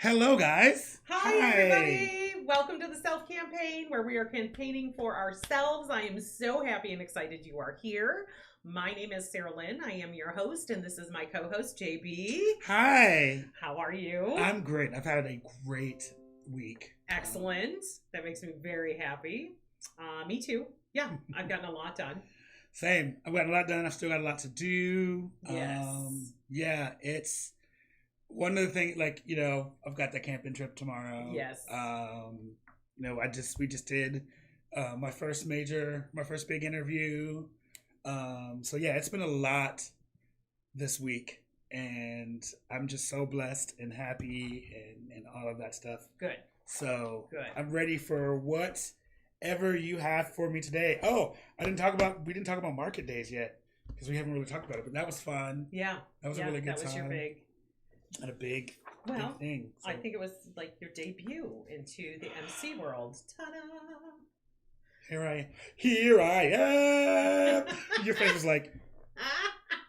Hello, guys. Hi, everybody. Welcome to the Self Campaign, where we are campaigning for ourselves. I am so happy and excited you are here. My name is Sarahlynn. I am your host, and this is my co-host, JB. Hi. How are you? I'm great. I've had a great week. Excellent. That makes me very happy. Me too. Yeah, I've gotten a lot done. Same. I've gotten a lot done. I've still got a lot to do. Yes. Yeah, it's one of the things, I've got that camping trip tomorrow. Yes. We just did my first big interview. So yeah, it's been a lot this week, and I'm just so blessed and happy and all of that stuff. Good. So Good. I'm ready for whatever you have for me today. Oh, we didn't talk about market days yet because we haven't really talked about it, but that was fun. Yeah. That was a really good time. That was your big. And a big thing. So. I think it was like your debut into the MC world. Ta-da! Here I am. Your face was like,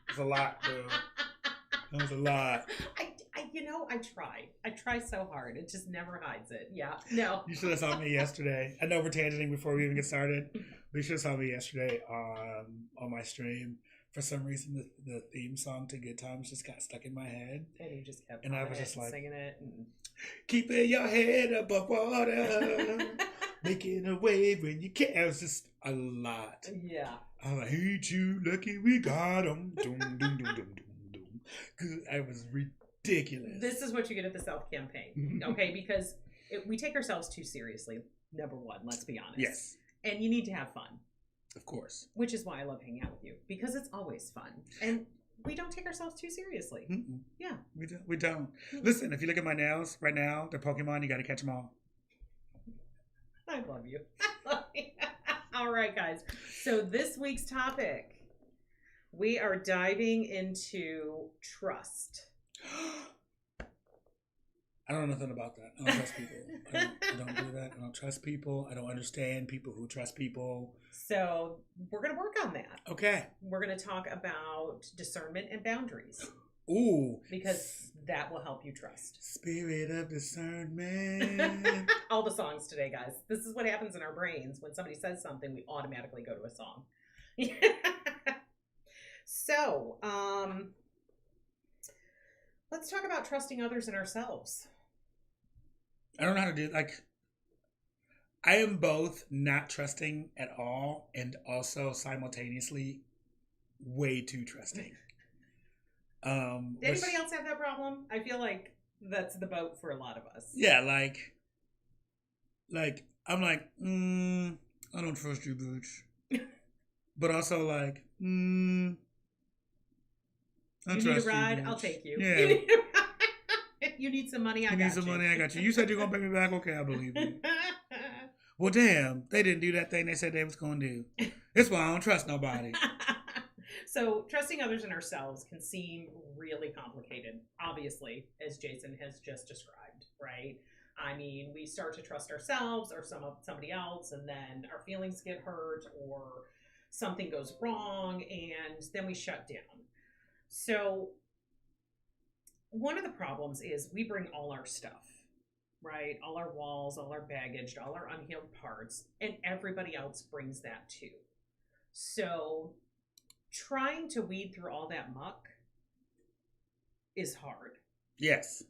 it's a lot, boo. That was a lot. I try so hard. It just never hides it. Yeah. No. You should have saw me yesterday. I know we're tangenting before we even get started, but you should have saw me yesterday on my stream. For some reason, the theme song to Good Times just got stuck in my head. And you just kept I was just like, singing it. And... Keeping your head above water. Making a wave when you can. It was just a lot. Yeah. I was like, ain't you lucky we got 'em. Doom, doom, doom, doom, doom, doom. Because it was ridiculous. This is what you get at the Self Campaign, okay? Because we take ourselves too seriously, number one, let's be honest. Yes. And you need to have fun. Of course. Which is why I love hanging out with you. Because it's always fun. And we don't take ourselves too seriously. Mm-mm. Yeah. We don't. Listen, if you look at my nails right now, they're Pokemon. You got to catch them all. I love you. All right, guys. So this week's topic, we are diving into trust. I don't know nothing about that. I don't trust people. I don't do that. I don't trust people. I don't understand people who trust people. So we're going to work on that. Okay. We're going to talk about discernment and boundaries. Ooh. Because that will help you trust. Spirit of discernment. All the songs today, guys. This is what happens in our brains. When somebody says something, we automatically go to a song. So, let's talk about trusting others and ourselves. I don't know how to do it. I am both not trusting at all and also simultaneously way too trusting. Anybody else have that problem? I feel like that's the boat for a lot of us. Yeah, I'm like, I don't trust you, bitch. But also I you trust need a ride? you, I'll take you. Yeah. You need a ride? You need some money? I got you. You said you're going to pay me back? Okay, I believe you. Well, damn, they didn't do that thing they said they was going to do. That's why I don't trust nobody. So trusting others and ourselves can seem really complicated, obviously, as Jayson has just described, right? I mean, we start to trust ourselves or somebody else, and then our feelings get hurt or something goes wrong, and then we shut down. So one of the problems is we bring all our stuff, right? All our walls, all our baggage, all our unhealed parts, and everybody else brings that too. So trying to weed through all that muck is hard. Yes.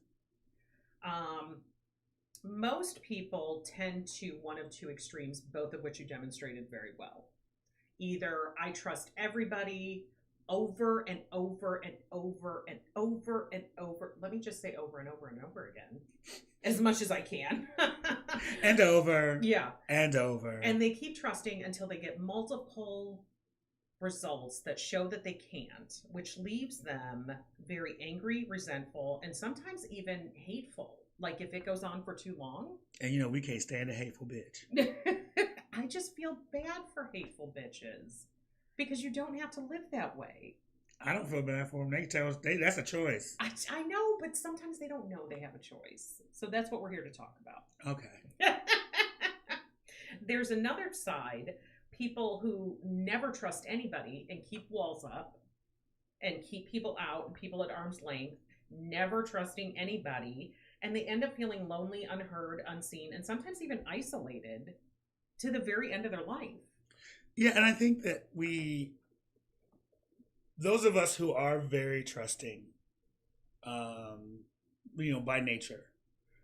Most people tend to one of two extremes, both of which you demonstrated very well. Either I trust everybody over and over and over and over and over. Let me just say over and over and over again, as much as I can. And over. Yeah. And over. And they keep trusting until they get multiple results that show that they can't, which leaves them very angry, resentful, and sometimes even hateful. Like if it goes on for too long. And we can't stand a hateful bitch. I just feel bad for hateful bitches because you don't have to live that way. I don't feel bad for them. They tell us that's a choice. I know, but sometimes they don't know they have a choice. So that's what we're here to talk about. Okay. There's another side, people who never trust anybody and keep walls up and keep people out and people at arm's length, never trusting anybody. and they end up feeling lonely, unheard, unseen, and sometimes even isolated to the very end of their life. Yeah, and I think that those of us who are very trusting, by nature,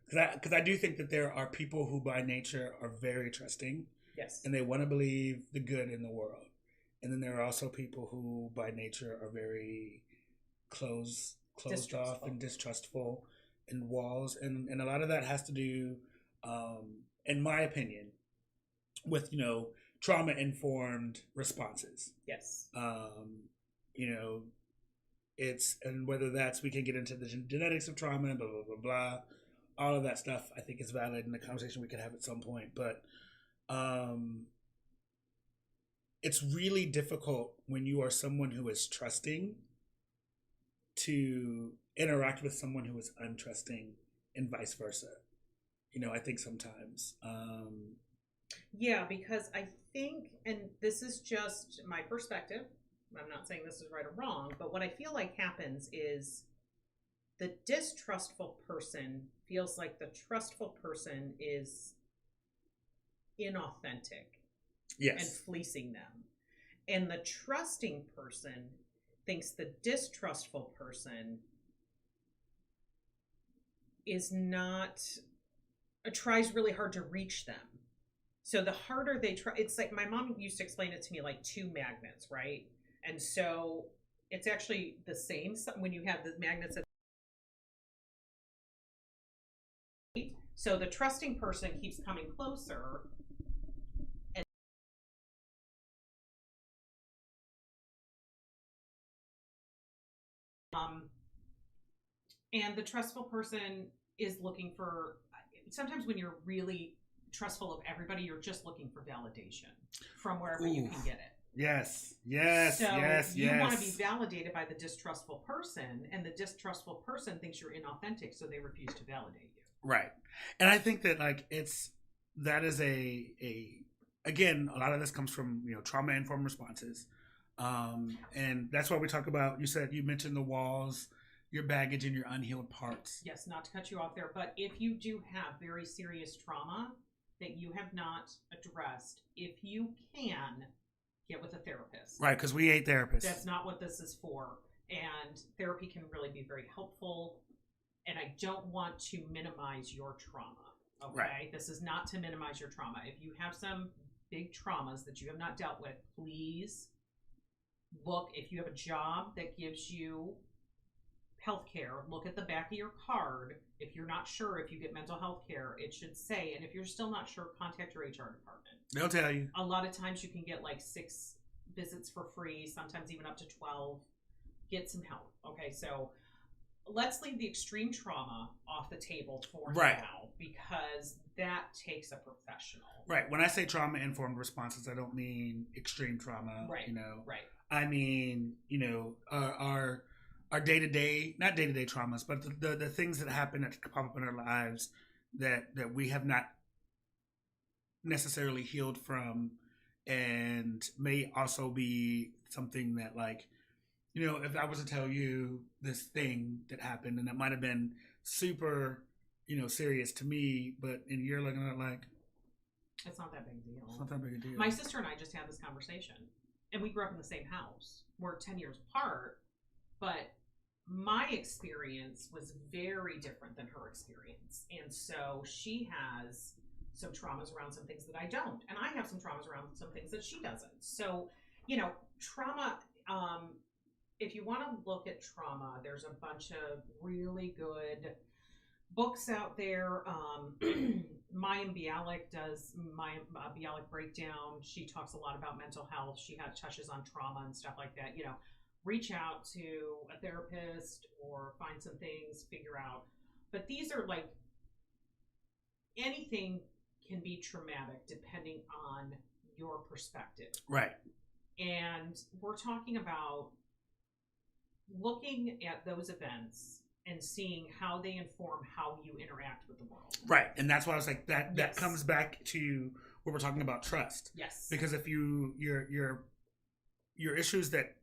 because I do think that there are people who by nature are very trusting. Yes. And they want to believe the good in the world. And then there are also people who by nature are very closed off and distrustful and walls. And a lot of that has to do, in my opinion, with, trauma informed responses. Yes. And whether that's, we can get into the genetics of trauma and blah, blah, blah, blah. All of that stuff I think is valid in the conversation we could have at some point. But it's really difficult when you are someone who is trusting to interact with someone who is untrusting and vice versa. I think sometimes. Yeah, because I think, and this is just my perspective, I'm not saying this is right or wrong, but what I feel like happens is the distrustful person feels like the trustful person is inauthentic. Yes. And fleecing them. And the trusting person thinks the distrustful person is not, tries really hard to reach them. So the harder they try, it's like my mom used to explain it to me like two magnets, right? And so it's actually the same when you have the magnets. So the trusting person keeps coming closer. And the trustful person is looking for, sometimes when you're really trustful of everybody, you're just looking for validation from wherever you can get it. Yes. So you want to be validated by the distrustful person, and the distrustful person thinks you're inauthentic, so they refuse to validate you. Right. And I think that that is again, a lot of this comes from, trauma informed responses. And that's why we talk about, you mentioned the walls, your baggage, and your unhealed parts. Yes, not to cut you off there, but if you do have very serious trauma that you have not addressed, if you can, get with a therapist. Right, because we hate therapists. That's not what this is for. And therapy can really be very helpful. And I don't want to minimize your trauma. Okay? Right. This is not to minimize your trauma. If you have some big traumas that you have not dealt with, please look. If you have a job that gives you healthcare, look at the back of your card. If you're not sure if you get mental health care, it should say, and if you're still not sure, contact your HR department. They'll tell you. A lot of times you can get 6 visits for free, sometimes even up to 12. Get some help. Okay, so let's leave the extreme trauma off the table for now, because that takes a professional. Right. When I say trauma informed responses, I don't mean extreme trauma. Right. Right. I mean, our day-to-day, not day-to-day traumas, but the things that happen that pop up in our lives that we have not necessarily healed from, and may also be something that if I was to tell you this thing that happened, and that might have been super, serious to me, but and you're looking at it it's not that big a deal. It's not that big a deal. My sister and I just had this conversation, and we grew up in the same house. We're 10 years apart, but my experience was very different than her experience. And so she has some traumas around some things that I don't. And I have some traumas around some things that she doesn't. So, trauma, if you want to look at trauma, there's a bunch of really good books out there. Maya Bialik does Bialik Breakdown. She talks a lot about mental health. She touches on trauma and stuff like that. Reach out to a therapist or find some things, figure out. But these are anything can be traumatic depending on your perspective. Right. And we're talking about looking at those events and seeing how they inform how you interact with the world. Right. And that's why I was like, that comes back to what we're talking about, trust. Yes. Because if your issues that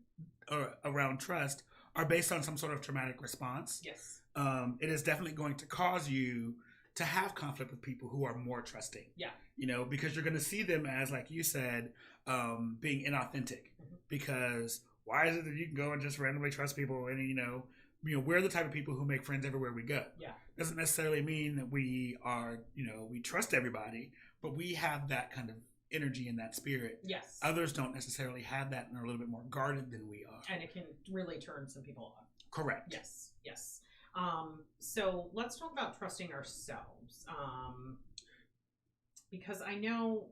are around trust are based on some sort of traumatic response. Yes. it is definitely going to cause you to have conflict with people who are more trusting. Yeah. Because you're going to see them as, like you said, being inauthentic. Mm-hmm. Because why is it that you can go and just randomly trust people? And, we're the type of people who make friends everywhere we go. Yeah. Doesn't necessarily mean that we are, we trust everybody, but we have that kind of energy and that spirit. Yes. Others don't necessarily have that and are a little bit more guarded than we are. And it can really turn some people off. Correct. Yes. So let's talk about trusting ourselves. Because I know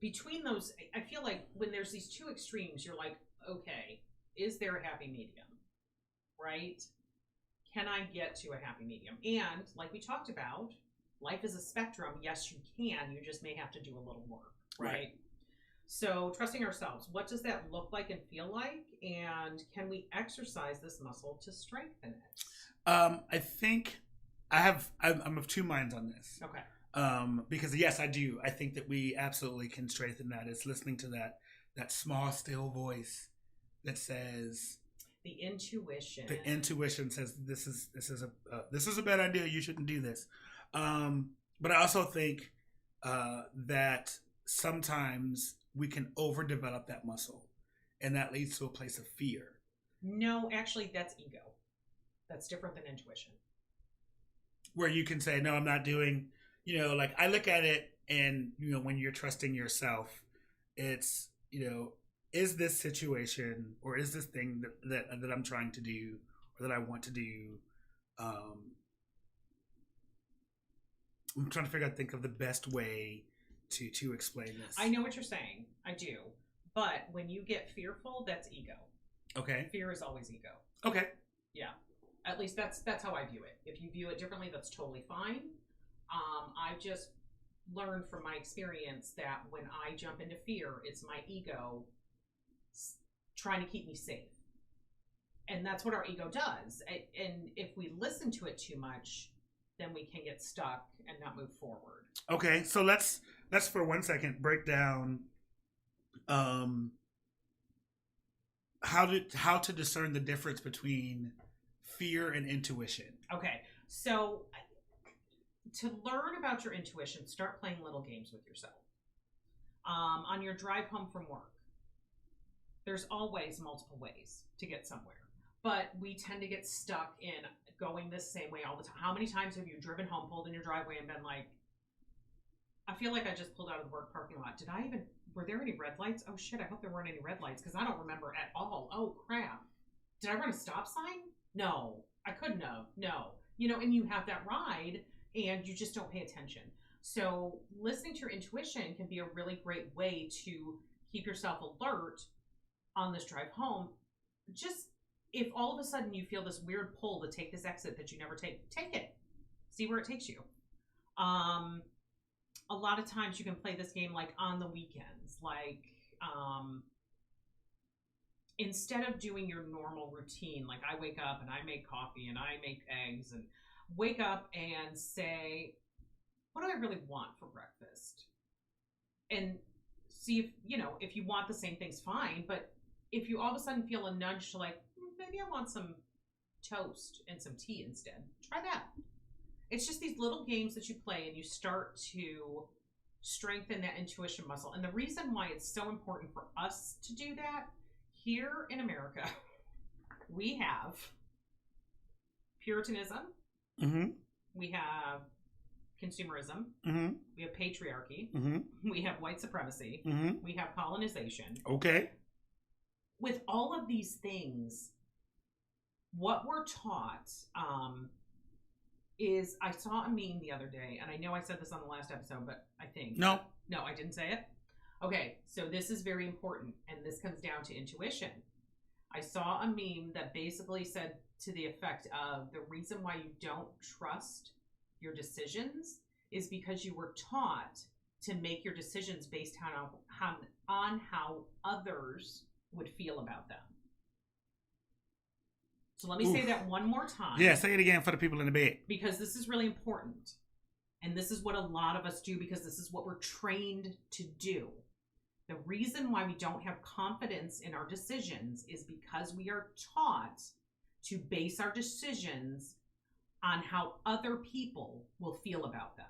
between those, I feel like when there's these two extremes, you're like, okay, is there a happy medium? Right? Can I get to a happy medium? And like we talked about, life is a spectrum. Yes, you can. You just may have to do a little work. Right? So trusting ourselves, what does that look like and feel like? And can we exercise this muscle to strengthen it? I think I'm of two minds on this. Okay. Because yes, I do. I think that we absolutely can strengthen that. It's listening to that small, still voice that says the intuition. The intuition says this is a bad idea. You shouldn't do this. But I also think that sometimes we can overdevelop that muscle, and that leads to a place of fear. No, actually, that's ego. That's different than intuition. Where you can say, no, I'm not doing, like I look at it and, when you're trusting yourself, it's, is this situation or is this thing that I'm trying to do or that I want to do? I'm trying to think of the best way to explain this. I know what you're saying. I do. But when you get fearful, that's ego. Okay. Fear is always ego. Okay. Yeah. At least that's how I view it. If you view it differently, that's totally fine. I've just learned from my experience that when I jump into fear, it's my ego trying to keep me safe. And that's what our ego does. And if we listen to it too much, then we can get stuck and not move forward. Okay, so let's for 1 second break down how to discern the difference between fear and intuition. Okay, so to learn about your intuition, start playing little games with yourself. On your drive home from work, there's always multiple ways to get somewhere, but we tend to get stuck in going the same way all the time. How many times have you driven home, pulled in your driveway, and been like, I feel like I just pulled out of the work parking lot. Were there any red lights? Oh shit, I hope there weren't any red lights because I don't remember at all. Oh crap. Did I run a stop sign? No, I couldn't have. No. And you have that ride and you just don't pay attention. So listening to your intuition can be a really great way to keep yourself alert on this drive home. Just if all of a sudden you feel this weird pull to take this exit that you never take it. See where it takes you. A lot of times you can play this game like on the weekends, like instead of doing your normal routine, like I wake up and I make coffee and I make eggs and wake up and say, what do I really want for breakfast? And see if you want the same things, fine. But if you all of a sudden feel a nudge to like, maybe I want some toast and some tea instead, try that. It's just these little games that you play and you start to strengthen that intuition muscle. And the reason why it's so important for us to do that, here in America, we have Puritanism. Mm-hmm. We have consumerism. Mm-hmm. We have patriarchy. Mm-hmm. We have white supremacy. Mm-hmm. We have colonization. Okay. With all of these things, what we're taught is, I saw a meme the other day, and I know I said this on the last episode, but I think... No, I didn't say it. Okay, so this is very important, and this comes down to intuition. I saw a meme that basically said to the effect of, the reason why you don't trust your decisions is because you were taught to make your decisions based on how others would feel about them. So let me say that one more time. Yeah, say it again for the people in the bed. Because this is really important. And this is what a lot of us do because this is what we're trained to do. The reason why we don't have confidence in our decisions is because we are taught to base our decisions on how other people will feel about them.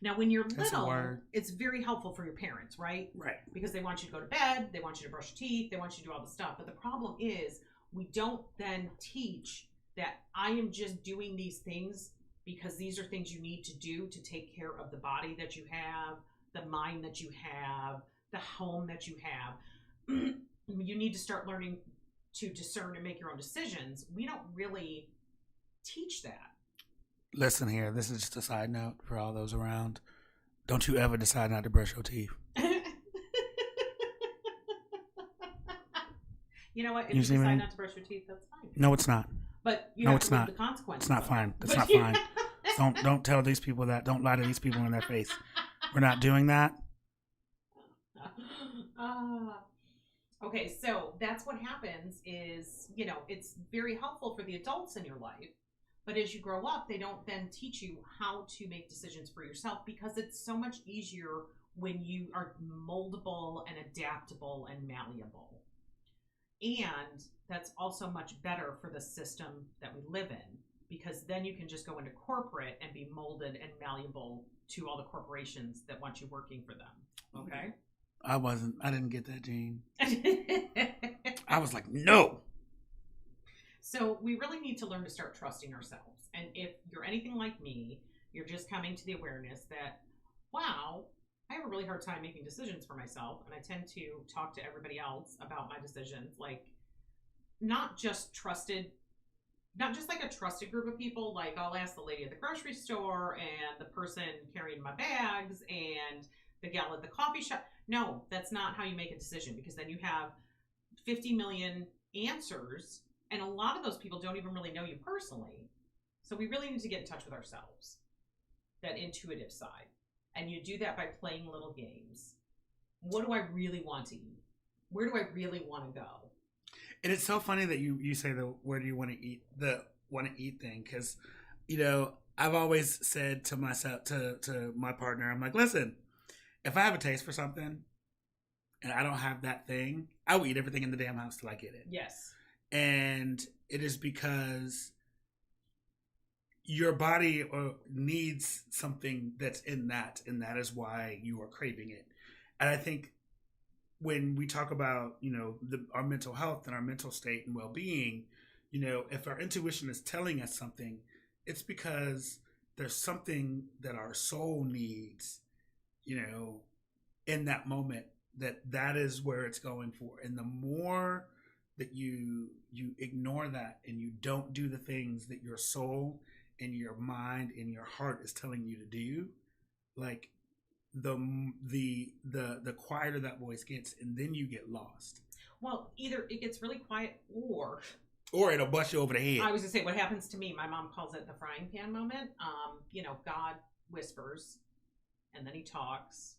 Now, when you're little, it's very helpful for your parents, right? Right. Because they want you to go to bed, they want you to brush your teeth, they want you to do all the stuff. But the problem is, we don't then teach that I am just doing these things because these are things you need to do to take care of the body that you have, the mind that you have, the home that you have. You need to start learning to discern and make your own decisions. We don't really teach that. Listen here, this is just a side note for all those around. Don't you ever decide not to brush your teeth. You know what? If you decide not to brush your teeth, that's fine. No, it's not. But you have to live the consequences. It's not fine. It's not fine. Don't tell these people that. Don't lie to these people in their face. We're not doing that. Okay, so that's what happens is, it's very helpful for the adults in your life. But as you grow up, they don't then teach you how to make decisions for yourself because it's so much easier when you are moldable and adaptable and malleable. And that's also much better for the system that we live in because then you can just go into corporate and be molded and malleable to all the corporations that want you working for them. Okay? I didn't get that, Jean. I was like, no. So we really need to learn to start trusting ourselves. And if you're anything like me, you're just coming to the awareness that, wow, I have a really hard time making decisions for myself. And I tend to talk to everybody else about my decisions. Like, not just like a trusted group of people. Like, I'll ask the lady at the grocery store and the person carrying my bags and the gal at the coffee shop. No, that's not how you make a decision because then you have 50 million answers. And a lot of those people don't even really know you personally. So we really need to get in touch with ourselves, that intuitive side. And you do that by playing little games. What do I really want to eat? Where do I really want to go? And it's so funny that you say the where do you want to eat, the want to eat thing. Because, I've always said to myself, to my partner, I'm like, listen, if I have a taste for something and I don't have that thing, I will eat everything in the damn house till I get it. Yes. And it is because your body needs something that's in that, and that is why you are craving it. And I think when we talk about, our mental health and our mental state and well-being, if our intuition is telling us something, it's because there's something that our soul needs, in that moment, that is where it's going for. And the more that you ignore that and you don't do the things that your soul and your mind and your heart is telling you to do, like the quieter that voice gets, and then you get lost. Well, either it gets really quiet or it'll bust you over the head. I was gonna say what happens to me. My mom calls it the frying pan moment. God whispers, and then he talks,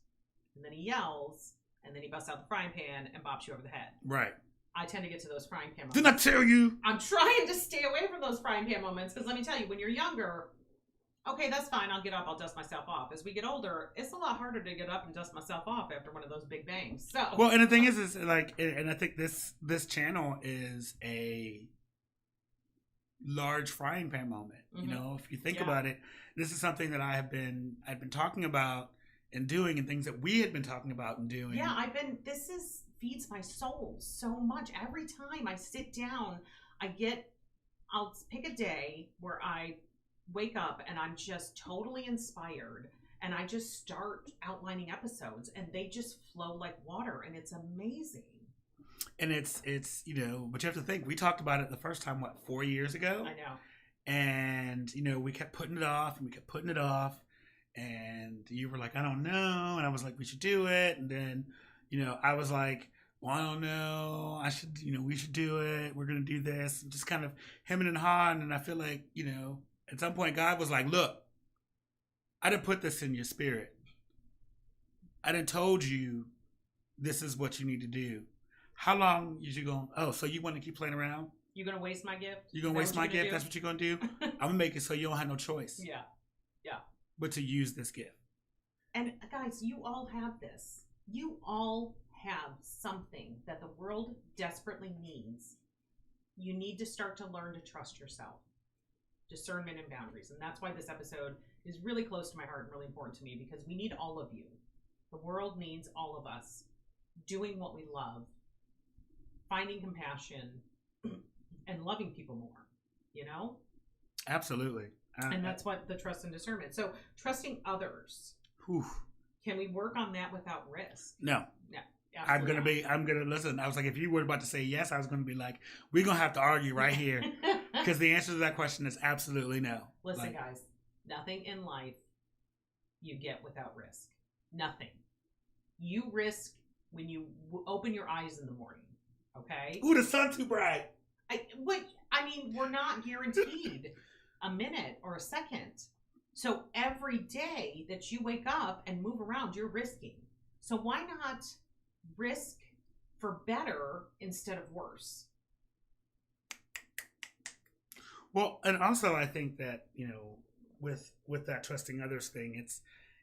and then he yells, and then he busts out the frying pan and bops you over the head. Right. I tend to get to those frying pan moments. Didn't I tell you? I'm trying to stay away from those frying pan moments because let me tell you, when you're younger, okay, that's fine. I'll get up. I'll dust myself off. As we get older, it's a lot harder to get up and dust myself off after one of those big bangs. So well, and the thing is like, and I think this channel is a large frying pan moment. Mm-hmm. If you think about it, this is something that I've been talking about and doing, and things that we had been talking about and doing. Yeah, feeds my soul so much. Every time I sit down, I'll pick a day where I wake up and I'm just totally inspired and I just start outlining episodes and they just flow like water and it's amazing. And it's but you have to think, we talked about it the first time, 4 years ago? I know. And, we kept putting it off and we kept putting it off. And you were like, I don't know. And I was like, we should do it. And then, I was like, well, I don't know. We should do it. We're going to do this. Just kind of hemming and hawing. And I feel like, at some point God was like, look, I didn't put this in your spirit. I didn't told you this is what you need to do. How long is you going, so you want to keep playing around? You're going to waste my gift? You're going to waste my gift? That's what you're going to do? I'm going to make it so you don't have no choice. Yeah. But to use this gift. And guys, you all have this. You all have something that the world desperately needs you need to start to learn to trust yourself. Discernment and boundaries. And that's why this episode is really close to my heart and really important to me, because we need all of you. The world needs all of us doing what we love, finding compassion, and loving people more, you know? Absolutely. And that's what the trust and discernment. So trusting others. Whew. Can we work on that without risk? No. No. I'm gonna listen. I was like, if you were about to say yes, I was gonna be like, we're gonna have to argue right here, because the answer to that question is absolutely no. Listen, guys, nothing in life you get without risk. Nothing. You risk when you open your eyes in the morning. Okay. Ooh, the sun's too bright. We're not guaranteed a minute or a second. So every day that you wake up and move around, you're risking. So why not risk for better instead of worse? Well, and also I think that, you know, with that trusting others thing,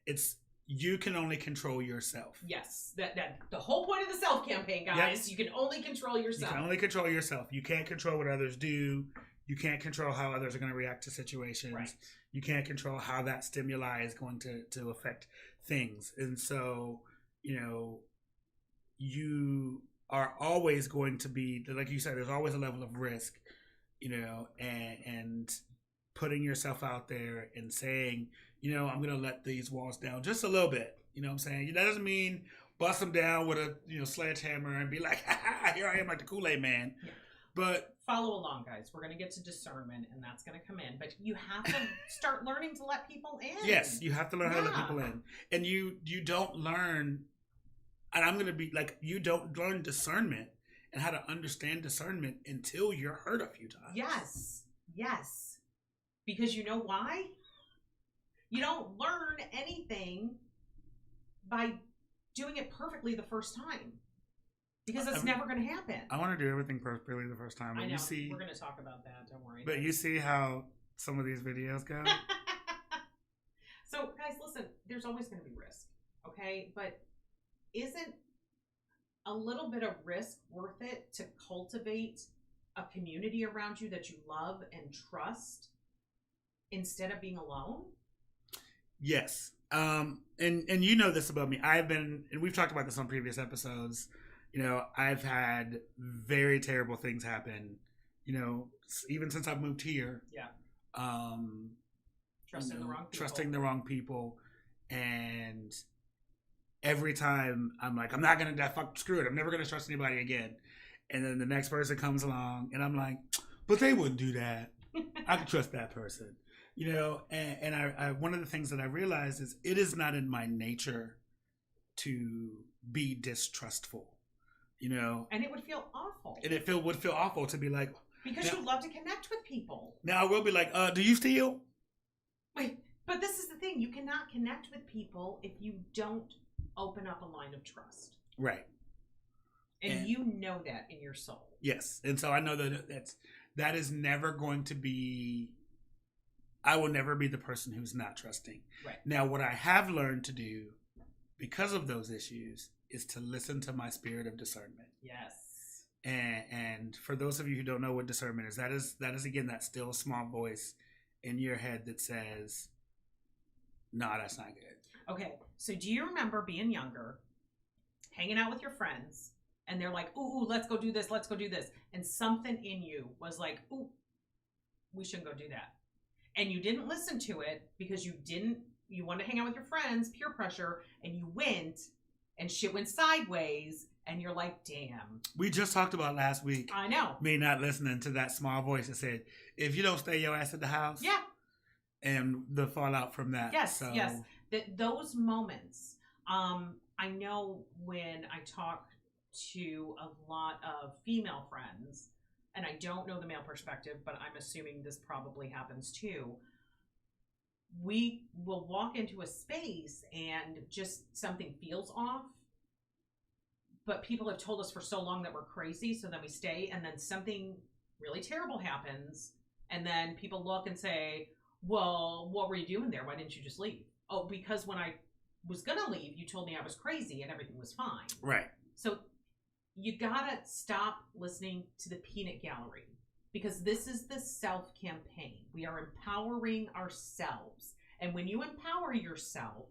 it's you can only control yourself. Yes, that the whole point of the self campaign, guys. Yes. You can only control yourself. You can only control yourself. You can't control what others do. You can't control how others are going to react to situations. Right. You can't control how that stimuli is going to affect things. And so, you know, you are always going to be, like you said, there's always a level of risk, you know, and putting yourself out there and saying, you know, I'm going to let these walls down just a little bit. You know what I'm saying? That doesn't mean bust them down with a, you know, sledgehammer and be like, ha, here I am like the Kool-Aid man. Yeah. But follow along, guys. We're going to get to discernment, and that's going to come in. But you have to start learning to let people in. Yes, you have to learn how to let people in. And you don't learn, and I'm going to be like, you don't learn discernment and how to understand discernment until you're hurt a few times. Yes. Because you know why? You don't learn anything by doing it perfectly the first time. Because it's never going to happen. I want to do everything perfectly the first time. I know. We're going to talk about that. Don't worry. But you see how some of these videos go? So, guys, listen. There's always going to be risk. Okay? But isn't a little bit of risk worth it to cultivate a community around you that you love and trust instead of being alone? Yes. And you know this about me. I've been, and we've talked about this on previous episodes, you know, I've had very terrible things happen, you know, even since I've moved here. Yeah. Trusting the wrong people. And every time I'm like, I'm not going to, screw it. I'm never going to trust anybody again. And then the next person comes along and I'm like, but they wouldn't do that. I could trust that person. You know, and I one of the things that I realized is it is not in my nature to be distrustful, you know. And it would feel awful. And it would feel awful to be like... Because you love to connect with people. Now I will be like, do you steal? Wait, but this is the thing. You cannot connect with people if you don't open up a line of trust. Right. And you know that in your soul. Yes. And so I know that is never going to be... I will never be the person who's not trusting. Right. Now, what I have learned to do because of those issues is to listen to my spirit of discernment. Yes. And for those of you who don't know what discernment is, that is again, that still small voice in your head that says, no, that's not good. Okay. So do you remember being younger, hanging out with your friends, and they're like, ooh, let's go do this. Let's go do this. And something in you was like, ooh, we shouldn't go do that. And you didn't listen to it because you wanted to hang out with your friends, peer pressure, and you went, and shit went sideways, and you're like, damn. We just talked about last week. I know. Me not listening to that small voice that said, if you don't stay your ass at the house. Yeah. And the fallout from that. Yes, yes. Those moments, I know when I talk to a lot of female friends, and I don't know the male perspective, but I'm assuming this probably happens too. We will walk into a space and just something feels off, but people have told us for so long that we're crazy, so then we stay, and then something really terrible happens, and then people look and say, well, what were you doing there? Why didn't you just leave? Oh, because when I was going to leave, you told me I was crazy and everything was fine. Right. So you gotta stop listening to the peanut gallery. because this is the self campaign. We are empowering ourselves. And when you empower yourself,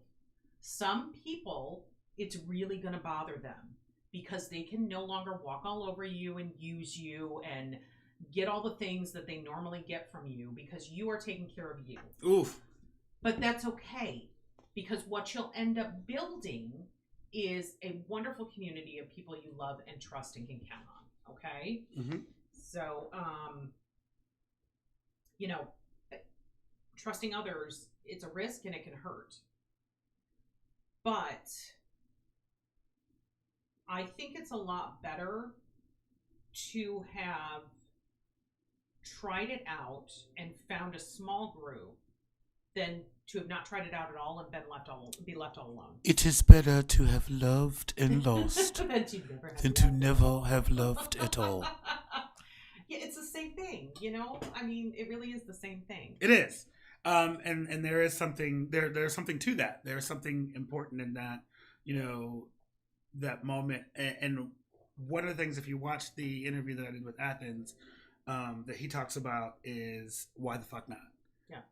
some people, it's really going to bother them because they can no longer walk all over you and use you and get all the things that they normally get from you because you are taking care of you. Oof. But that's okay, because what you'll end up building is a wonderful community of people you love and trust and can count on. Okay? Mm-hmm. So, you know, trusting others, it's a risk and it can hurt. But I think it's a lot better to have tried it out and found a small group than to have not tried it out at all and be left all alone. It is better to have loved and lost than to never have loved at all. Yeah, it's the same thing, you know? I mean, it really is the same thing. It is. And there is something there's something to that. There's something important in that, you know, that moment. And one of the things, if you watch the interview that I did with Athens, that he talks about is why the fuck not? Yeah.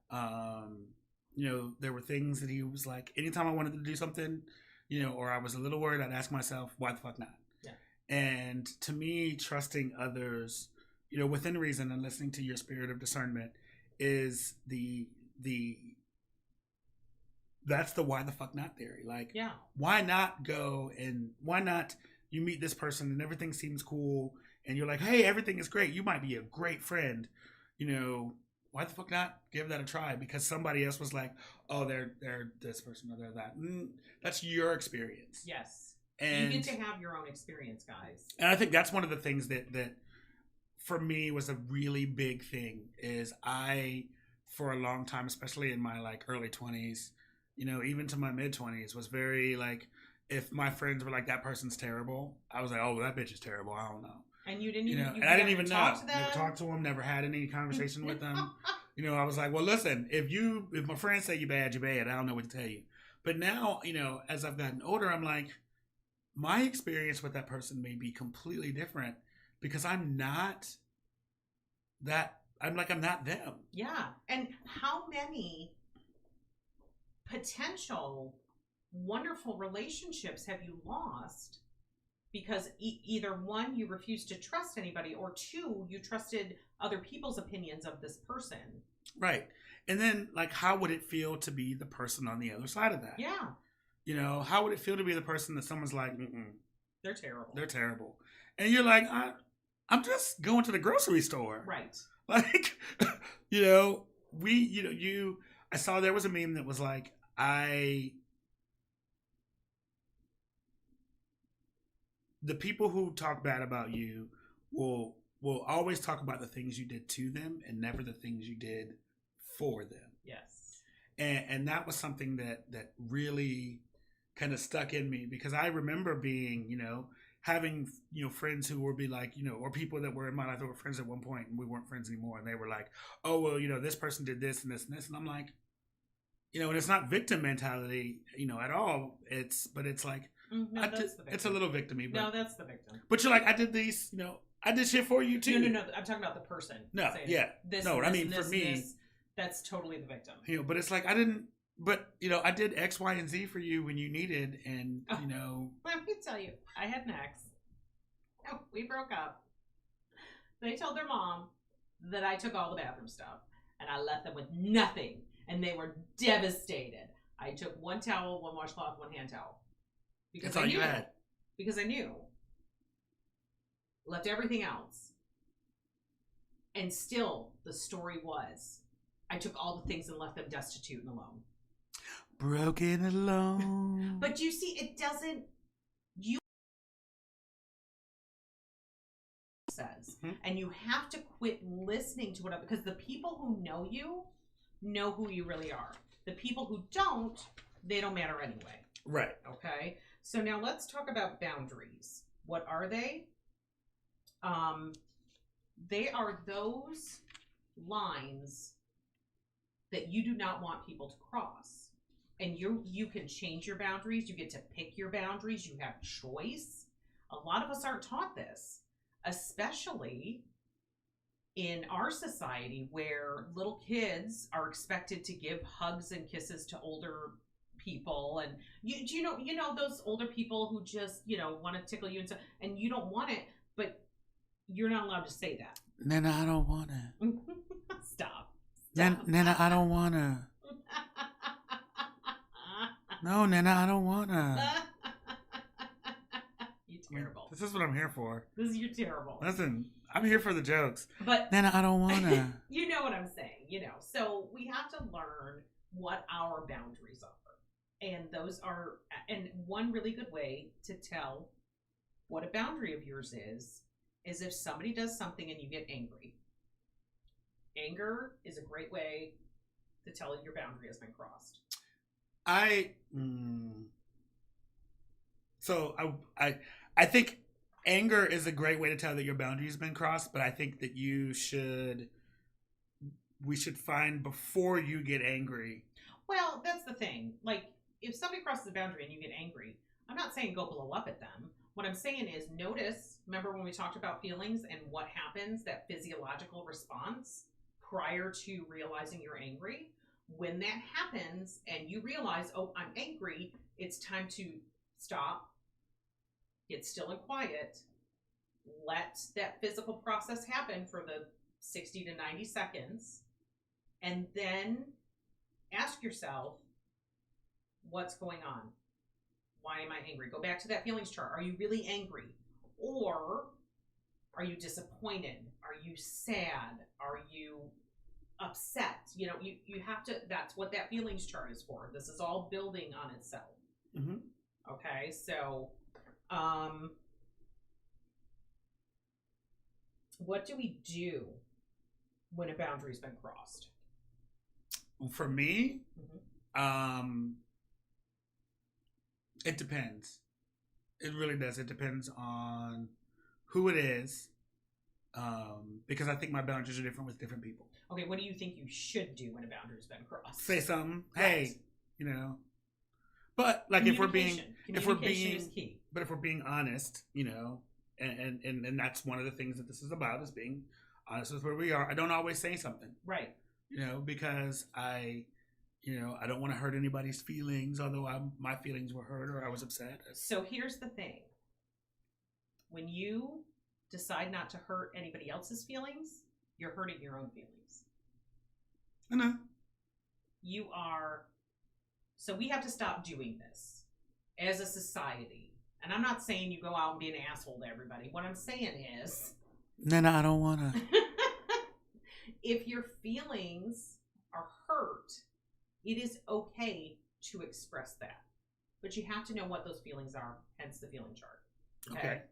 You know, there were things that he was like, anytime I wanted to do something, you know, or I was a little worried, I'd ask myself, why the fuck not? Yeah. And to me, trusting others, you know, within reason and listening to your spirit of discernment is that's the why the fuck not theory. Like, yeah, why not go and why not you meet this person and everything seems cool and you're like, hey, everything is great. You might be a great friend, you know. Why the fuck not give that a try? Because somebody else was like, oh, they're this person or they're that. That's your experience. Yes. And you get to have your own experience, guys. And I think that's one of the things that for me was a really big thing is I, for a long time, especially in my like early 20s, you know, even to my mid 20s, was very like, if my friends were like, that person's terrible, I was like, oh, well, that bitch is terrible. I don't know. And you didn't even, you and I didn't even know. To never talked to them, never had any conversation with them. You know, I was like, well, listen, if my friends say you're bad, you're bad. I don't know what to tell you. But now, you know, as I've gotten older, I'm like, my experience with that person may be completely different because I'm not not them. Yeah. And how many potential wonderful relationships have you lost because either one, you refused to trust anybody, or two, you trusted other people's opinions of this person. Right. And then, like, how would it feel to be the person on the other side of that? Yeah. You know, how would it feel to be the person that someone's like, they're terrible. They're terrible. And you're like, I'm just going to the grocery store. Right. Like, you know, I saw there was a meme that was like, the people who talk bad about you will always talk about the things you did to them and never the things you did for them. Yes. And that was something that really kind of stuck in me because I remember being, you know, having, you know, friends who would be like, you know, or people that were in my life that were friends at one point and we weren't friends anymore. And they were like, oh, well, you know, this person did this and this and this. And I'm like, you know, and it's not victim mentality, you know, at all. It's like, no, it's a little victim-y. No, that's the victim. But you're like, I did these, you know, I did shit for you too. No. I'm talking about the person. No, yeah. I mean, for me, that's totally the victim. You know, but it's like, but, you know, I did X, Y, and Z for you when you needed, and, you know. Let me tell you, I had an ex. Oh, we broke up. They told their mom that I took all the bathroom stuff, and I left them with nothing, and they were devastated. I took one towel, one washcloth, one hand towel. Because that's all you had. Because I knew. Left everything else. And still, the story was, I took all the things and left them destitute and alone. Broken alone. But you see, it doesn't, you says, and you have to quit listening to it, because the people who know you know who you really are. The people who don't, they don't matter anyway. Right. Okay. So now let's talk about boundaries. What are they? They are those lines that you do not want people to cross. And you can change your boundaries. You get to pick your boundaries. You have choice. A lot of us aren't taught this, especially in our society where little kids are expected to give hugs and kisses to older people, and you know those older people who just want to tickle you and stuff, and you don't want it, but you're not allowed to say that. Nana, I don't want to. Stop. Nana, I don't want to. No, Nana, I don't want to. You're terrible. This is what I'm here for. You're terrible. Listen, I'm here for the jokes. But Nana, I don't want to. You know what I'm saying, So we have to learn what our boundaries are. And one really good way to tell what a boundary of yours is if somebody does something and you get angry. Anger is a great way to tell your boundary has been crossed. I think anger is a great way to tell that your boundary has been crossed, but I think that we should find before you get angry. Well, that's the thing. Like, if somebody crosses a boundary and you get angry, I'm not saying go blow up at them. What I'm saying is notice, remember when we talked about feelings and what happens, that physiological response prior to realizing you're angry? When that happens and you realize, oh, I'm angry, it's time to stop, get still and quiet, let that physical process happen for the 60 to 90 seconds, and then ask yourself, what's going on? Why am I angry? Go back to that feelings chart. Are you really angry? Or are you disappointed? Are you sad? Are you upset? You have to, that's what that feelings chart is for. This is all building on itself. Mm-hmm. Okay, so what do we do when a boundary's been crossed? For me, it depends. It really does. It depends on who it is, because I think my boundaries are different with different people. Okay, what do you think you should do when a boundary's been crossed? Say something. Right. Hey, But like if we're being is key. But if we're being honest, and that's one of the things that this is about, is being honest with where we are. I don't always say something. Right. Because I don't want to hurt anybody's feelings, although my feelings were hurt or I was upset. So here's the thing. When you decide not to hurt anybody else's feelings, you're hurting your own feelings. I know. So we have to stop doing this as a society. And I'm not saying you go out and be an asshole to everybody. What I'm saying is... Nana, I don't want to. If your feelings are hurt, it is okay to express that. But you have to know what those feelings are, hence the feeling chart. Okay.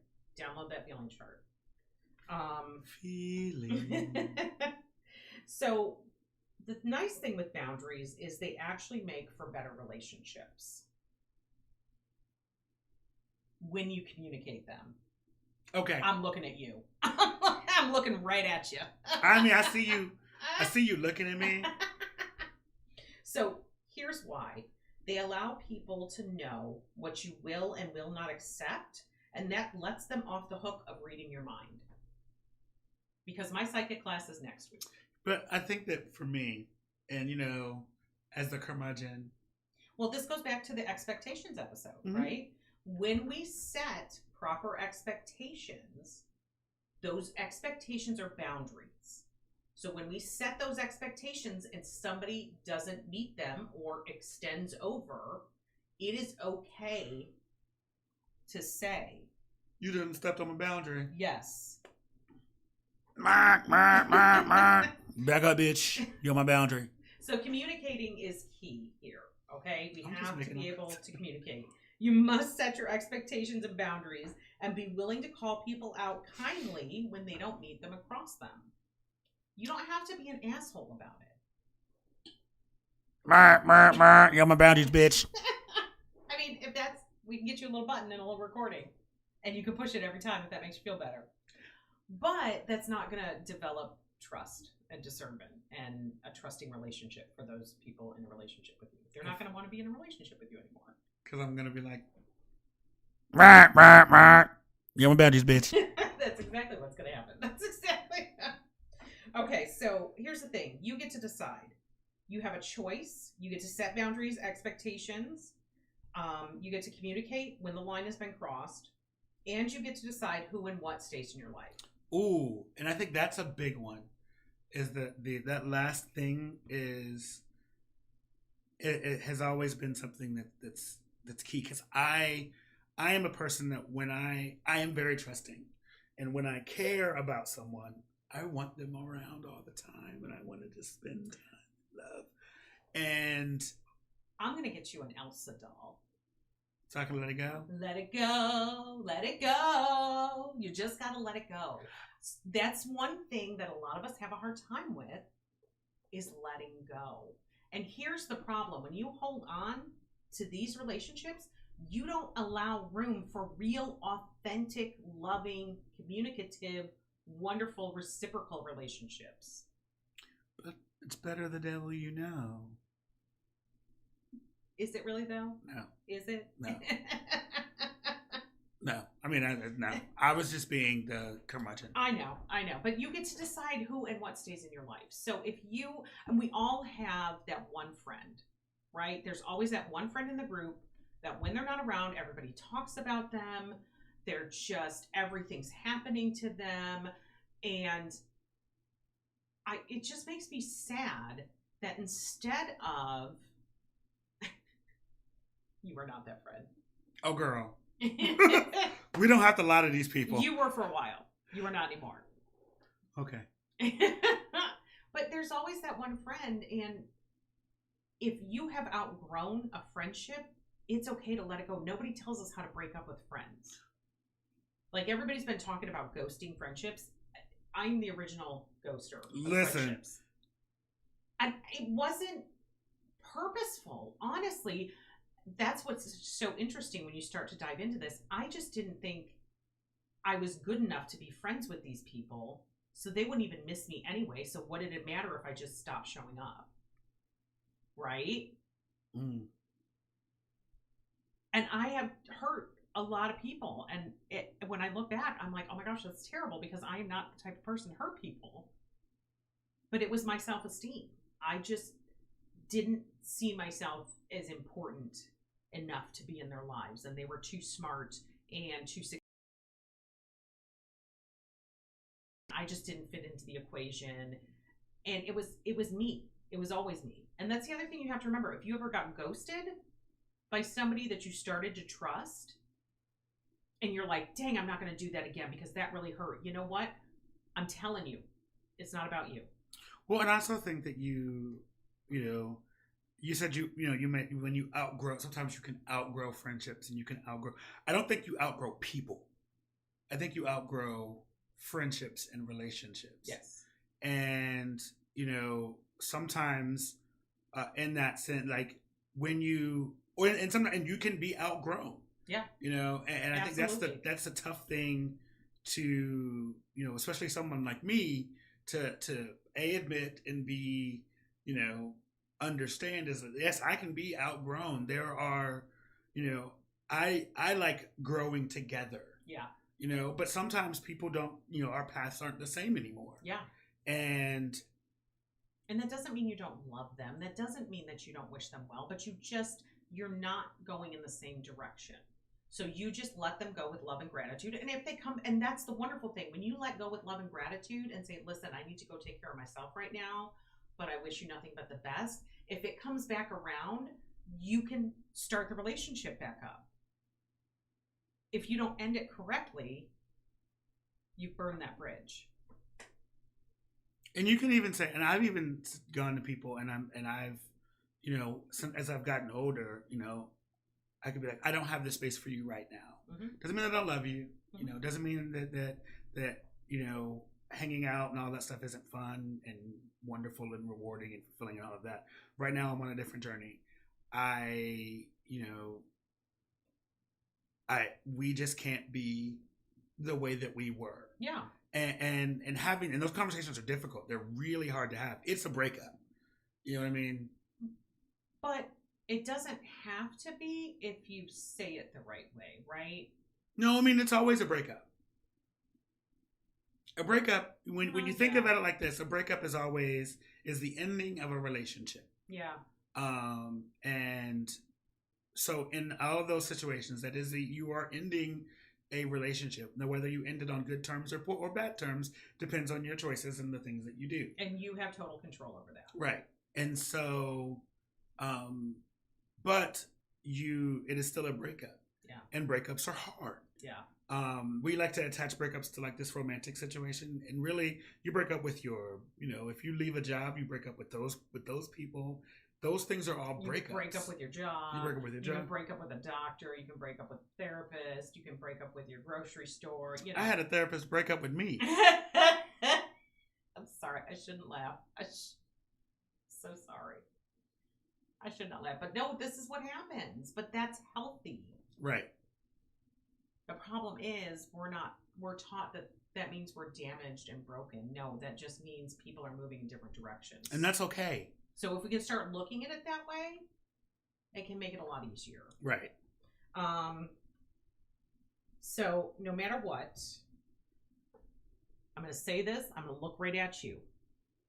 Download that feeling chart. Feeling. So the nice thing with boundaries is they actually make for better relationships when you communicate them. Okay. I'm looking at you. I'm looking right at you. I mean, I see you looking at me. So here's why. They allow people to know what you will and will not accept, and that lets them off the hook of reading your mind. Because my psychic class is next week. But I think that for me, and as the curmudgeon. Well, this goes back to the expectations episode, right? When we set proper expectations, those expectations are boundaries. So when we set those expectations and somebody doesn't meet them or extends over, it is okay to say, you done stepped on my boundary. Yes. Back up, bitch. You're my boundary. So communicating is key here, okay? We have to be able to communicate. You must set your expectations and boundaries and be willing to call people out kindly when they don't meet them and cross them. You don't have to be an asshole about it. You're my boundaries, bitch. I mean, we can get you a little button and a little recording. And you can push it every time if that makes you feel better. But that's not going to develop trust and discernment and a trusting relationship for those people in a relationship with you. They're not going to want to be in a relationship with you anymore. Because I'm going to be like, you're my boundaries, bitch. That's exactly what's going to happen. That's exactly. Okay, so here's the thing. You get to decide. You have a choice. You get to set boundaries, expectations. You get to communicate when the line has been crossed. And you get to decide who and what stays in your life. Ooh, and I think that's a big one. Is that last thing is it has always been something that's key, because I am a person that when I am very trusting, and when I care about someone, I want them around all the time, and I want to just spend time, love, and I'm gonna get you an Elsa doll. So I can let it go? Let it go. Let it go. You just got to let it go. That's one thing that a lot of us have a hard time with, is letting go. And here's the problem. When you hold on to these relationships, you don't allow room for real, authentic, loving, communicative, wonderful, reciprocal relationships. But it's better the devil you know. Is it really, though? No. Is it? No. No. I mean, no. I was just being the curmudgeon. I know. But you get to decide who and what stays in your life. So if you, and we all have that one friend, right? There's always that one friend in the group that when they're not around, everybody talks about them. They're just, everything's happening to them. And it just makes me sad that instead of, you are not that friend. Oh, girl. We don't have to lie to these people. You were for a while. You are not anymore. Okay. But there's always that one friend, and if you have outgrown a friendship, it's okay to let it go. Nobody tells us how to break up with friends. Like, everybody's been talking about ghosting friendships. I'm the original ghoster of friendships. And it wasn't purposeful, honestly. That's what's so interesting when you start to dive into this. I just didn't think I was good enough to be friends with these people, so they wouldn't even miss me anyway. So what did it matter if I just stopped showing up? Right? Mm. And I have hurt a lot of people. And when I look back, I'm like, oh my gosh, that's terrible, because I am not the type of person to hurt people. But it was my self-esteem. I just didn't see myself as important enough to be in their lives, and they were too smart and too successful. I just didn't fit into the equation, and it was me. It was always me. And that's the other thing you have to remember. If you ever got ghosted by somebody that you started to trust, and you're like, dang, I'm not going to do that again because that really hurt. You know what? I'm telling you, it's not about you. Well, and I also think that you said you may, when you outgrow, sometimes you can outgrow friendships, and you can outgrow. I don't think you outgrow people. I think you outgrow friendships and relationships. Yes. And, sometimes in that sense, like when you, and you can be outgrown. Yeah. And I think that's a tough thing to, especially someone like me to admit and be, understand, is that, yes, I can be outgrown. There are, I like growing together. Yeah. But sometimes people don't, our paths aren't the same anymore. Yeah. And that doesn't mean you don't love them. That doesn't mean that you don't wish them well, but you're not going in the same direction. So you just let them go with love and gratitude. And if they come, and that's the wonderful thing, when you let go with love and gratitude and say, listen, I need to go take care of myself right now, but I wish you nothing but the best. If it comes back around, you can start the relationship back up. If you don't end it correctly, you burn that bridge. And you can even say, and I've even gone to people, and I've, as I've gotten older, I could be like, I don't have the space for you right now. Mm-hmm. Doesn't mean that I don't love you. Mm-hmm. Doesn't mean that hanging out and all that stuff isn't fun and wonderful and rewarding and fulfilling and all of that. Right now, I'm on a different journey. We just can't be the way that we were. Yeah. And those conversations are difficult. They're really hard to have. It's a breakup. You know what I mean? But it doesn't have to be if you say it the right way, right? No, I mean, it's always a breakup. A breakup, when you think Yeah. about it like this, a breakup is always is the ending of a relationship. Yeah. And so in all of those situations, that is, you are ending a relationship. Now, whether you end it on good terms or bad terms depends on your choices and the things that you do. And you have total control over that. Right. And so, but it is still a breakup. Yeah. And breakups are hard. Yeah. We like to attach breakups to like this romantic situation, and really, you break up with your, if you leave a job, you break up with those people. Those things are all breakups. You break up with your job. You break up with your job. You can break up with a doctor. You can break up with a therapist. You can break up with your grocery store. I had a therapist break up with me. I'm sorry. I shouldn't laugh. So sorry. I should not laugh. But no, this is what happens. But that's healthy. Right. The problem is we're taught that means we're damaged and broken. No, that just means people are moving in different directions. And that's okay. So if we can start looking at it that way, it can make it a lot easier. Right. So no matter what, I'm going to say this, I'm going to look right at you.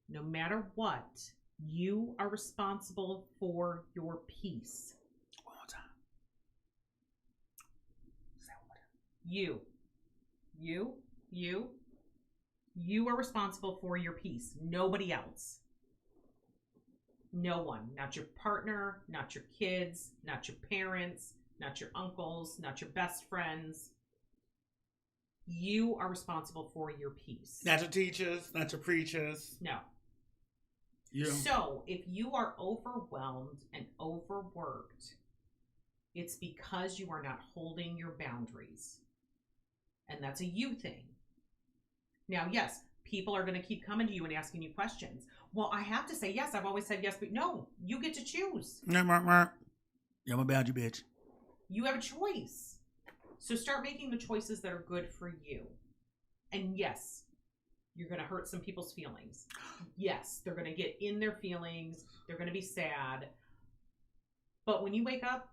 No matter what, you are responsible for your peace. One more time. You are responsible for your peace. Nobody else. No one. Not your partner, not your kids, not your parents, not your uncles, not your best friends. You are responsible for your peace. Not your teachers, not your preachers. No. Yeah. So if you are overwhelmed and overworked, it's because you are not holding your boundaries. And that's a you thing. Now, yes, people are going to keep coming to you and asking you questions. Well, I have to say yes. I've always said yes, but no, you get to choose. Yeah, I'm a boundary bitch. You have a choice. So start making the choices that are good for you. And yes, you're going to hurt some people's feelings. Yes, they're going to get in their feelings. They're going to be sad. But when you wake up,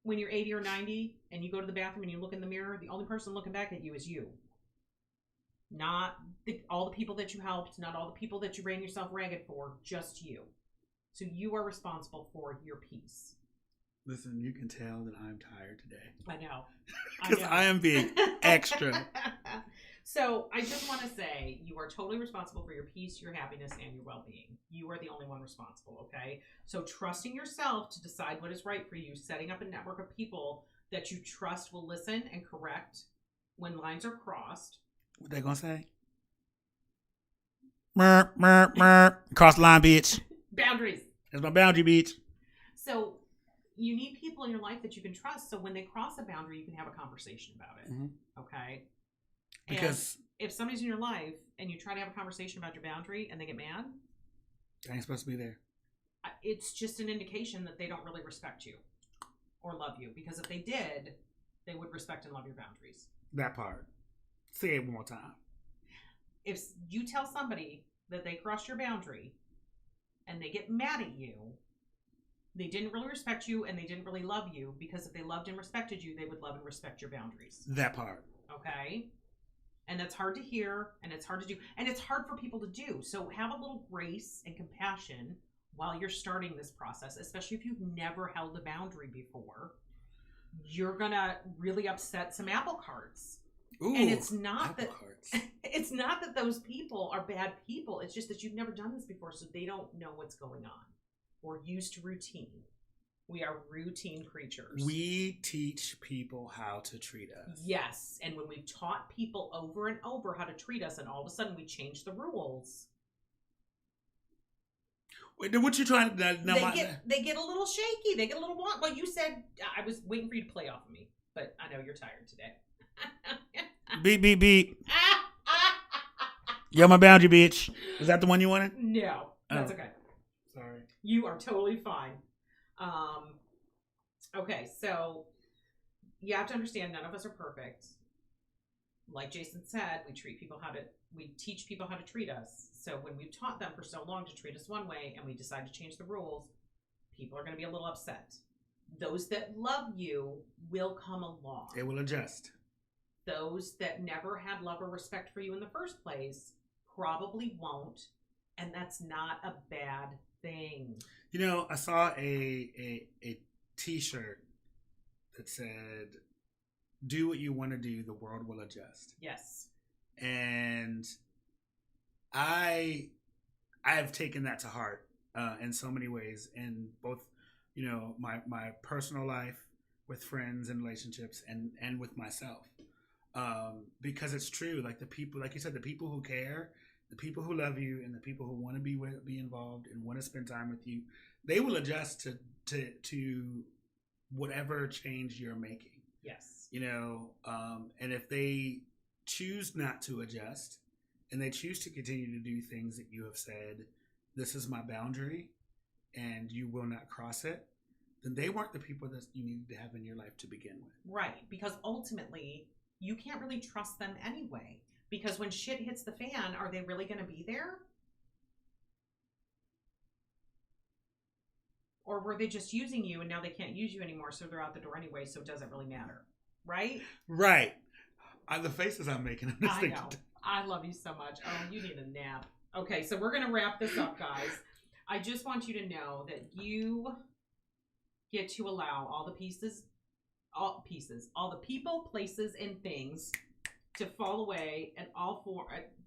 when you're 80 or 90 and you go to the bathroom and you look in the mirror, the only person looking back at you is you. Not all the people that you helped, not all the people that you ran yourself ragged for, just you. So you are responsible for your peace. Listen, you can tell that I'm tired today. I know. Because I am being extra. So I just want to say you are totally responsible for your peace, your happiness, and your well-being. You are the only one responsible, okay? So trusting yourself to decide what is right for you, setting up a network of people that you trust will listen and correct when lines are crossed. What they gonna say? Cross the line, bitch. Boundaries. That's my boundary, bitch. So you need people in your life that you can trust. So when they cross a boundary, you can have a conversation about it. Mm-hmm. Okay? Because if somebody's in your life and you try to have a conversation about your boundary and they get mad, they ain't supposed to be there. It's just an indication that they don't really respect you or love you. Because if they did, they would respect and love your boundaries. That part. Say it one more time. If you tell somebody that they crossed your boundary and they get mad at you, they didn't really respect you and they didn't really love you, because if they loved and respected you, they would love and respect your boundaries. That part. Okay? And that's hard to hear and it's hard to do. And it's hard for people to do. So have a little grace and compassion while you're starting this process, especially if you've never held a boundary before. You're going to really upset some apple carts. Ooh, and it's not that carts. It's not that those people are bad people. It's just that you've never done this before, so they don't know what's going on. We're used to routine. We are routine creatures. We teach people how to treat us. Yes, and when we've taught people over and over how to treat us, and all of a sudden we change the rules. Wait, what you trying to? They get a little shaky. They get a little wonk. Well, you said I was waiting for you to play off of me, but I know you're tired today. Beep, beep, beep. You're my boundary, bitch. Was that the one you wanted? No, that's okay. Sorry. You are totally fine. Okay, so you have to understand none of us are perfect. Like Jayson said, we teach people how to treat us. So when we've taught them for so long to treat us one way and we decide to change the rules, people are going to be a little upset. Those that love you will come along. They will adjust. those that never had love or respect for you in the first place probably won't, and that's not a bad thing. You know, I saw a T-shirt that said, "Do what you want to do, the world will adjust." Yes. And I have taken that to heart in so many ways, in both, you know, my personal life, with friends and relationships, and with myself, because it's true. Like the people, like you said, the people who care, the people who love you, and the people who want to be involved and want to spend time with you, they will adjust to whatever change you're making. Yes. You know, and if they choose not to adjust, and they choose to continue to do things that you have said, this is my boundary, and you will not cross it, then they weren't the people that you needed to have in your life to begin with. Right, because ultimately, you can't really trust them anyway. Because when shit hits the fan, are they really going to be there? Or were they just using you and now they can't use you anymore, so they're out the door anyway, so it doesn't really matter? Right? Right. The faces I'm making. I'm just I know. I love you so much. Oh, you need a nap. Okay, so we're going to wrap this up, guys. I just want you to know that you get to allow all the people, places, and things to fall away, and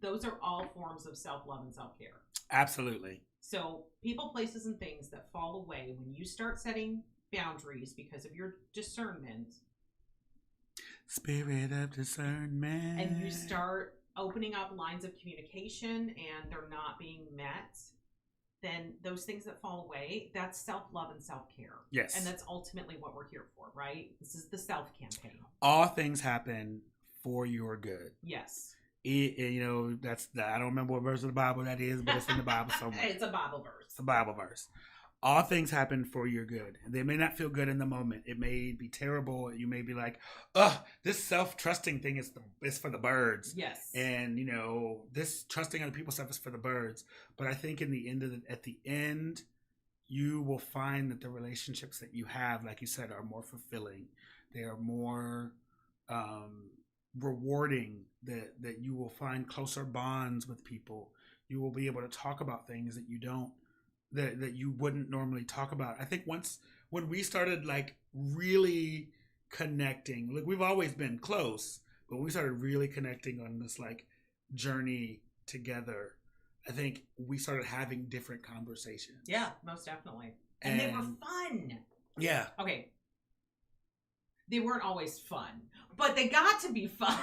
those are all forms of self-love and self-care. Absolutely. So people, places, and things that fall away when you start setting boundaries because of your discernment. Spirit of discernment. And you start opening up lines of communication and they're not being met, then those things that fall away, that's self-love and self-care. Yes. And that's ultimately what we're here for, right? This is the self campaign. All things happen for your good. Yes. You know, I don't remember what verse of the Bible that is, but it's in the Bible somewhere. It's a Bible verse. It's a Bible verse. All things happen for your good. They may not feel good in the moment. It may be terrible. You may be like, this self-trusting thing is for the birds. Yes. And, you know, this trusting other people stuff is for the birds. But I think at the end, you will find that the relationships that you have, like you said, are more fulfilling. They are more rewarding, that you will find closer bonds with people. You will be able to talk about things that you wouldn't normally talk about. I think when we started like really connecting, like we've always been close, but when we started really connecting on this like journey together, I think we started having different conversations. Yeah, most definitely. And they were fun. Yeah. Okay. They weren't always fun, but they got to be fun.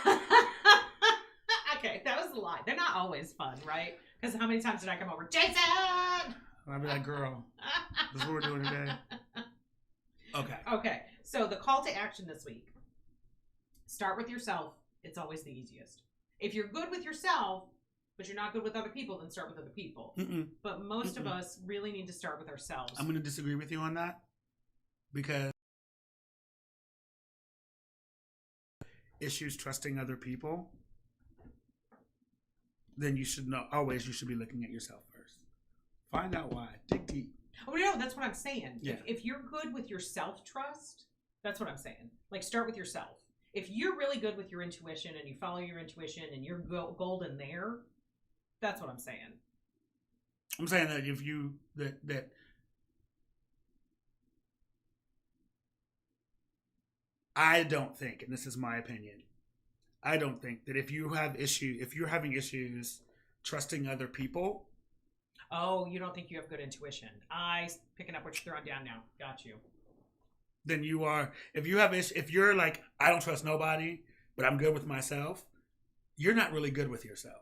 Okay, that was a lie. They're not always fun, right? Because how many times did I come over, Jayson? I'd be like, girl, this is what we're doing today. Okay. So the call to action this week: start with yourself. It's always the easiest. If you're good with yourself, but you're not good with other people, then start with other people. But most of us really need to start with ourselves. I'm going to disagree with you on that, because issues trusting other people, then you should be looking at yourself first. Find out why. Dig deep. Oh no, that's what I'm saying. Yeah. If you're good with your self-trust, that's what I'm saying. Like, start with yourself. If you're really good with your intuition and you follow your intuition and you're golden there, that's what I'm saying. I'm saying that if you that I don't think, and this is my opinion, I don't think that if you're having issues trusting other people. Oh, you don't think you have good intuition? Picking up what you're throwing down now. Got you. Then you are. If you're like, I don't trust nobody, but I'm good with myself, you're not really good with yourself.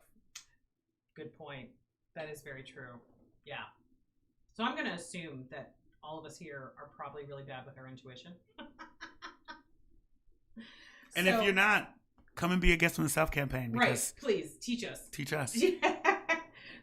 Good point. That is very true. Yeah. So I'm going to assume that all of us here are probably really bad with our intuition. And if you're not, come and be a guest on the self campaign. Right. Please teach us. Teach us.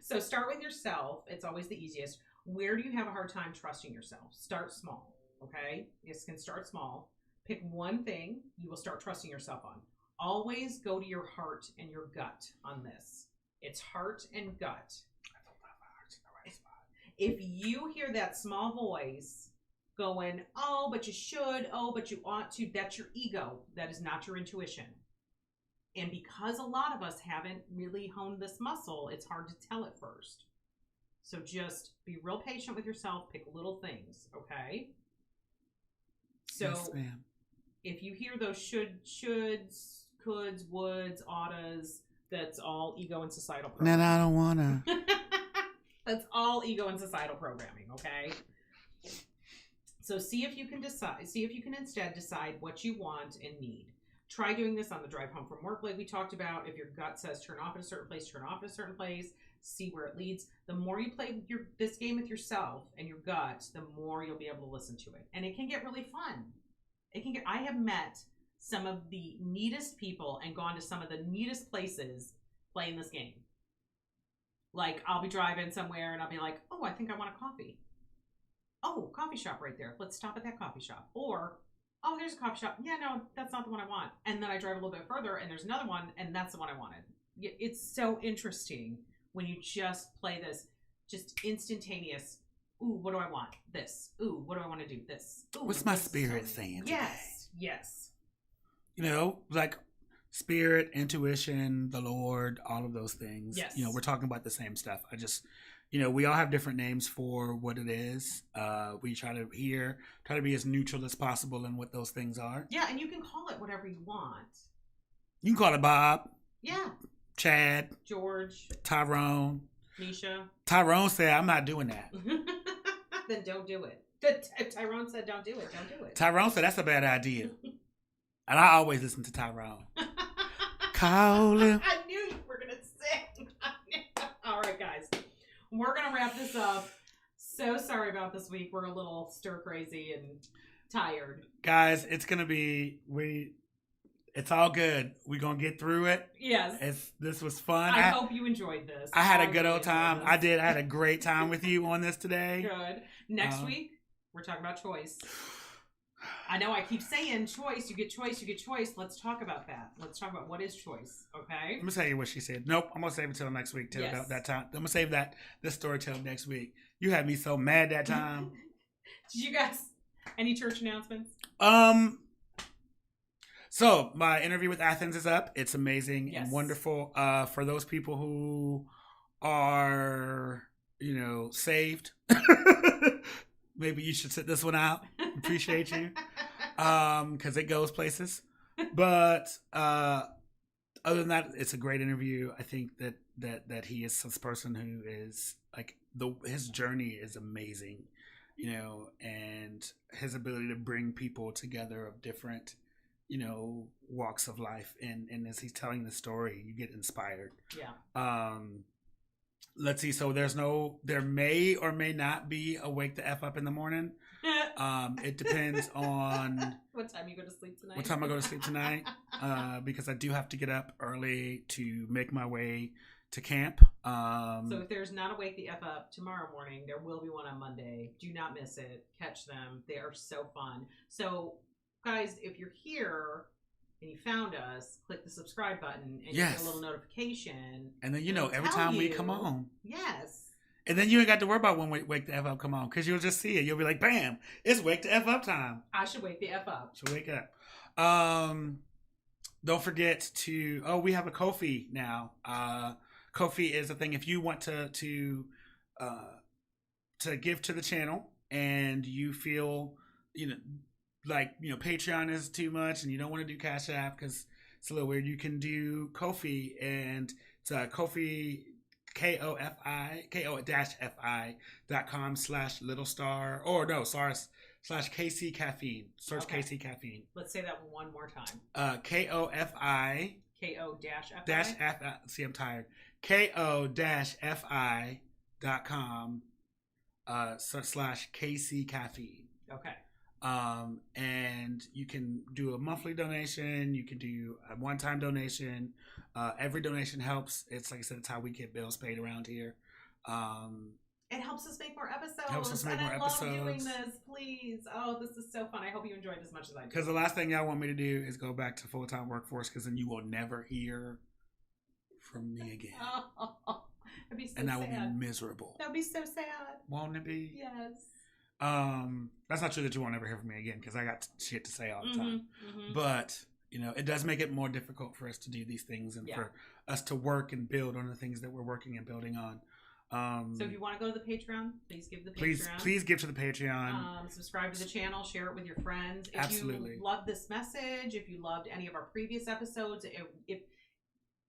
So start with yourself. It's always the easiest. Where do you have a hard time trusting yourself? Start small. Okay? You can start small. Pick one thing you will start trusting yourself on. Always go to your heart and your gut on this. It's heart and gut. I don't know if my heart's in the right spot. If you hear that small voice going, oh, but you should, oh, but you ought to, that's your ego. That is not your intuition. And because a lot of us haven't really honed this muscle, it's hard to tell at first. So just be real patient with yourself. Pick little things, okay? So Yes, ma'am. if you hear those shoulds, coulds, woulds, oughtas, that's all ego and societal programming. Then I don't wanna. That's all ego and societal programming, okay? So see if you can instead decide what you want and need. Try doing this on the drive home from work like we talked about. If your gut says turn off at a certain place, turn off at a certain place. See where it leads. The more you play this game with yourself and your gut, the more you'll be able to listen to it. And it can get really fun. I have met some of the neatest people and gone to some of the neatest places playing this game. Like, I'll be driving somewhere and I'll be like, oh, I think I want a coffee. Oh, coffee shop right there. Let's stop at that coffee shop. Or, oh, there's a coffee shop. Yeah, no, that's not the one I want. And then I drive a little bit further and there's another one and that's the one I wanted. It's so interesting when you just play this just instantaneous. Ooh, what do I want? This. Ooh, what do I want to do? This. Ooh, what's my spirit saying today? Yes. You know, like spirit, intuition, the Lord, all of those things. Yes. You know, we're talking about the same stuff. We all have different names for what it is. We try to be as neutral as possible in what those things are. Yeah, and you can call it whatever you want. You can call it Bob. Yeah. Chad. George. Tyrone. Nisha. Tyrone said, I'm not doing that. Then don't do it. Tyrone said don't do it. Don't do it. Tyrone said that's a bad idea. And I always listen to Tyrone. Call him. I knew you were going to sing. All right, guys. We're going to wrap this up. So sorry about this week. We're a little stir crazy and tired. Guys, it's going to be... It's all good. We're going to get through it. Yes. This was fun. I hope you enjoyed this. I had a good old time. I did. I had a great time with you on this today. Good. Next week, we're talking about choice. I know I keep saying choice. You get choice. You get choice. Let's talk about that. Let's talk about what is choice. Okay? I'm going to tell you what she said. Nope. I'm going to save it till next week. Till that time. I'm going to save this story till next week. You had me so mad that time. Did you guys... Any church announcements? So my interview with Athens is up. It's amazing and wonderful. For those people who are, saved, maybe you should sit this one out. Appreciate you, because it goes places. But other than that, it's a great interview. I think that he is this person who is like his journey is amazing, and his ability to bring people together of different. Walks of life, and as he's telling the story, you get inspired. Yeah. Let's see. So there may or may not be a wake the F up in the morning. It depends on what time you go to sleep tonight. What time I go to sleep tonight, because I do have to get up early to make my way to camp. So if there's not a wake the F up tomorrow morning, there will be one on Monday. Do not miss it. Catch them. They are so fun. So. Guys, if you're here and you found us, click the subscribe button and you get a little notification. And then, every time we come on. Yes. And then you ain't got to worry about when Wake the F Up come on, because you'll just see it. You'll be like, bam, it's Wake the F Up time. I should wake the F up. Should wake up. Don't forget we have a Ko-fi now. Ko-fi is a thing. If you want to give to the channel and you feel, Patreon is too much and you don't want to do Cash App because it's a little weird, you can do Ko-fi, and it's Ko-fi, ko-fi.com/littlestar, / KC Caffeine. Search KC Caffeine. Let's say that one more time. KOFI. KO-FI. See, I'm tired. KO-FI.com / KC Caffeine. Okay. And you can do a monthly donation. You can do a one-time donation. Every donation helps. It's like I said, it's how we get bills paid around here. It helps us make more episodes. I love doing this. Please. Oh, this is so fun. I hope you enjoyed as much as I did. Because the last thing y'all want me to do is go back to full-time workforce, because then you will never hear from me again. Oh, that'd be so sad. And I will be miserable. That'd be so sad. Won't it be? Yes. That's not true that you won't ever hear from me again, because I got shit to say all the time. Mm-hmm. But it does make it more difficult for us to do these things and for us to work and build on the things that we're working and building on. So if you want to go to the Patreon, please give the Patreon. Please give to the Patreon. Subscribe to the channel. Share it with your friends. If Absolutely. you love this message, if you loved any of our previous episodes,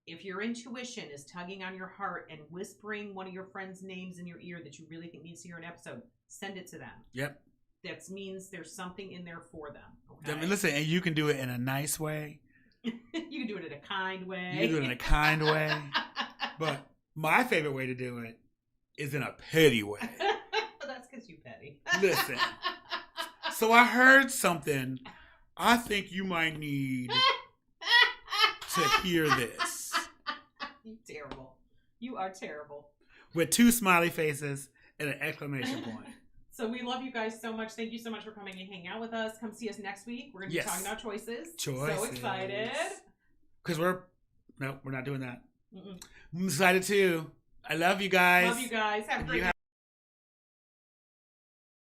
if your intuition is tugging on your heart and whispering one of your friends' names in your ear that you really think needs to hear an episode, send it to them. Yep. That means there's something in there for them. Okay? I mean, listen, and you can do it in a nice way. You can do it in a kind way. You can do it in a kind way. But my favorite way to do it is in a petty way. That's because you petty. Listen. So I heard something. I think you might need to hear this. You're terrible. You are terrible. With 2 smiley faces and an exclamation point. So we love you guys so much. Thank you so much for coming and hanging out with us. Come see us next week. We're going to be talking about choices. So excited. Because we're not doing that. I'm excited too. I love you guys. Love you guys. Have a great night.